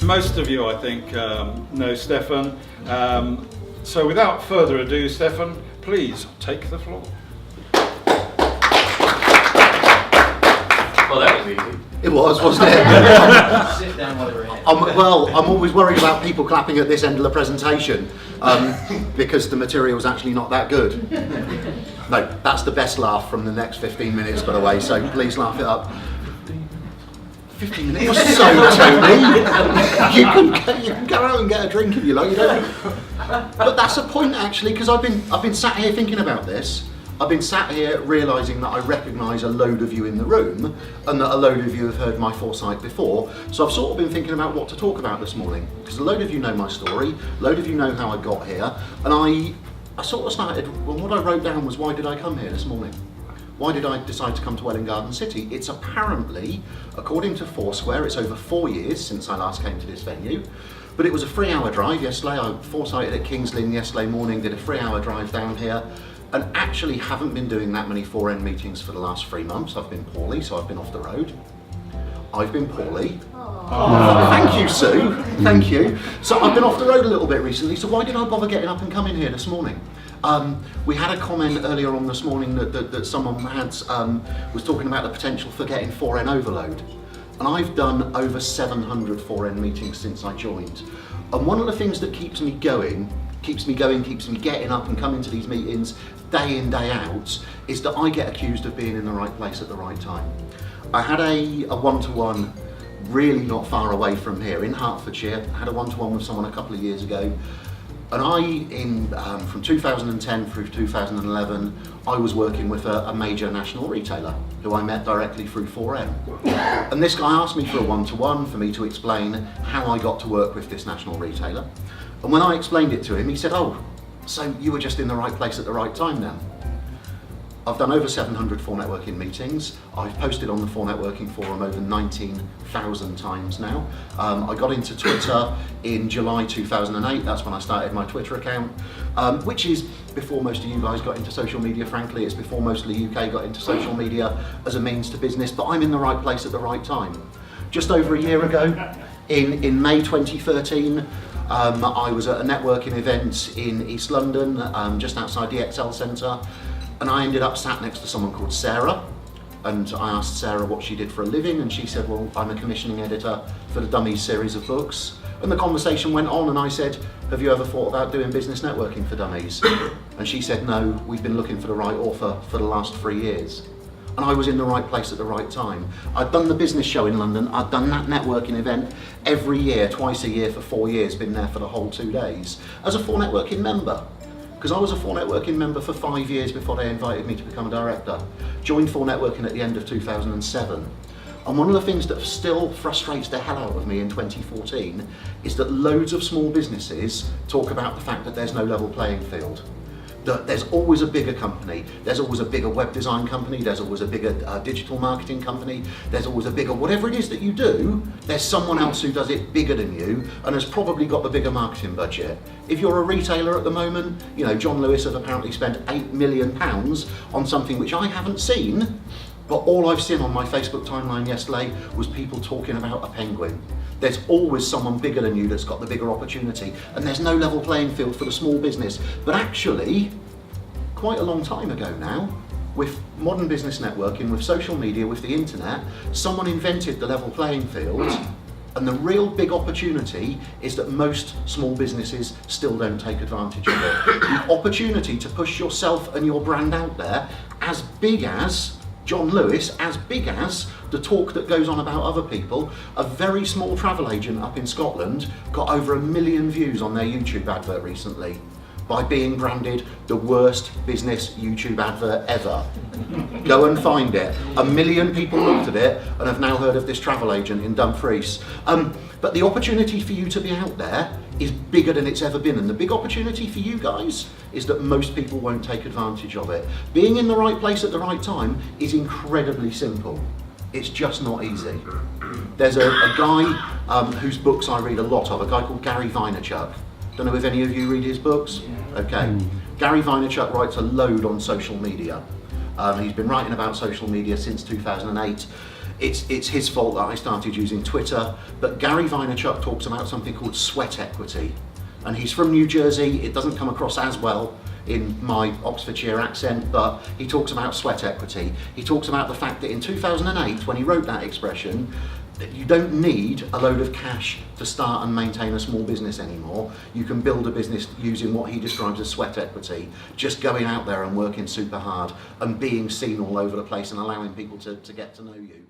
Most of you, I think, know Stefan. So without further ado, Stefan, please take the floor. Well, that was easy. It was, wasn't it? Sit down while you're in. I'm always worried about people clapping at this end of the presentation because the material's actually not that good. No, that's the best laugh from the next 15 minutes, by the way, so please laugh it up. 15 minutes? You're so Tony! You can go out and get a drink if you like, you don't. But that's a point actually, because I've been sat here thinking about this. I've been sat here realising that I recognise a load of you in the room and that a load of you have heard my foresight before. So I've sort of been thinking about what to talk about this morning, because a load of you know my story, a load of you know how I got here, and I sort of started, well, what I wrote down was, why did I come here this morning? Why did I decide to come to Welwyn Garden City? It's apparently, according to Foursquare, it's over 4 years since I last came to this venue, but it was a 3-hour drive yesterday. I foresighted at King's Lynn yesterday morning, did a 3-hour drive down here, and actually haven't been doing that many 4N meetings for the last 3 months. I've been poorly, so I've been off the road. I've been poorly. Thank you, Sue. Thank you. So I've been off the road a little bit recently, so why did I bother getting up and coming here this morning? We had a comment earlier on this morning that someone had, was talking about the potential for getting 4N overload. And I've done over 700 4N meetings since I joined. And one of the things that keeps me getting up and coming to these meetings day in, day out, is that I get accused of being in the right place at the right time. I had a one-to-one really not far away from here in Hertfordshire. I had a one-to-one with someone a couple of years ago, and from 2010 through 2011, I was working with a major national retailer who I met directly through 4M. And this guy asked me for a one-to-one for me to explain how I got to work with this national retailer. And when I explained it to him, he said, "Oh, so you were just in the right place at the right time then?" I've done over 700 4Networking meetings. I've posted on the 4Networking forum over 19,000 times now. I got into Twitter in July 2008. That's when I started my Twitter account, which is before most of you guys got into social media, frankly. It's before most of the UK got into social media as a means to business, but I'm in the right place at the right time. Just over a year ago, in May 2013, I was at a networking event in East London, just outside the ExCeL Centre, and I ended up sat next to someone called Sarah, and I asked Sarah what she did for a living, and she said, "Well, I'm a commissioning editor for the Dummies series of books." And the conversation went on, and I said, "Have you ever thought about doing business networking for dummies?" And she said, "No, we've been looking for the right author for the last 3 years." And I was in the right place at the right time. I'd done the business show in London, I'd done that networking event every year, twice a year for 4 years, been there for the whole 2 days, as a 4Networking member. Because I was a 4Networking member for 5 years before they invited me to become a director. Joined 4Networking at the end of 2007. And one of the things that still frustrates the hell out of me in 2014 is that loads of small businesses talk about the fact that there's no level playing field. That there's always a bigger company, there's always a bigger web design company, there's always a bigger digital marketing company, there's always a bigger, whatever it is that you do, there's someone else who does it bigger than you and has probably got the bigger marketing budget. If you're a retailer at the moment, you know, John Lewis has apparently spent £8 million on something which I haven't seen, but all I've seen on my Facebook timeline yesterday was people talking about a penguin. There's always someone bigger than you that's got the bigger opportunity, and there's no level playing field for the small business. But actually, quite a long time ago now, with modern business networking, with social media, with the internet, someone invented the level playing field, and the real big opportunity is that most small businesses still don't take advantage of it. The opportunity to push yourself and your brand out there, as big as John Lewis, as big as the talk that goes on about other people. A very small travel agent up in Scotland got over 1 million views on their YouTube advert recently by being branded the worst business YouTube advert ever. Go and find it. 1 million people looked at it and have now heard of this travel agent in Dumfries. But the opportunity for you to be out there is bigger than it's ever been, and the big opportunity for you guys is that most people won't take advantage of it. Being in the right place at the right time is incredibly simple. It's just not easy. There's a guy whose books I read a lot of, a guy called Gary Vaynerchuk. Don't know if any of you read his books? Okay. Gary Vaynerchuk writes a load on social media. He's been writing about social media since 2008. it's his fault that I started using Twitter, but Gary Vaynerchuk talks about something called sweat equity. And he's from New Jersey. It doesn't come across as well in my Oxfordshire accent, but he talks about sweat equity. He talks about the fact that in 2008, when he wrote that expression, that you don't need a load of cash to start and maintain a small business anymore. You can build a business using what he describes as sweat equity, just going out there and working super hard and being seen all over the place and allowing people to get to know you.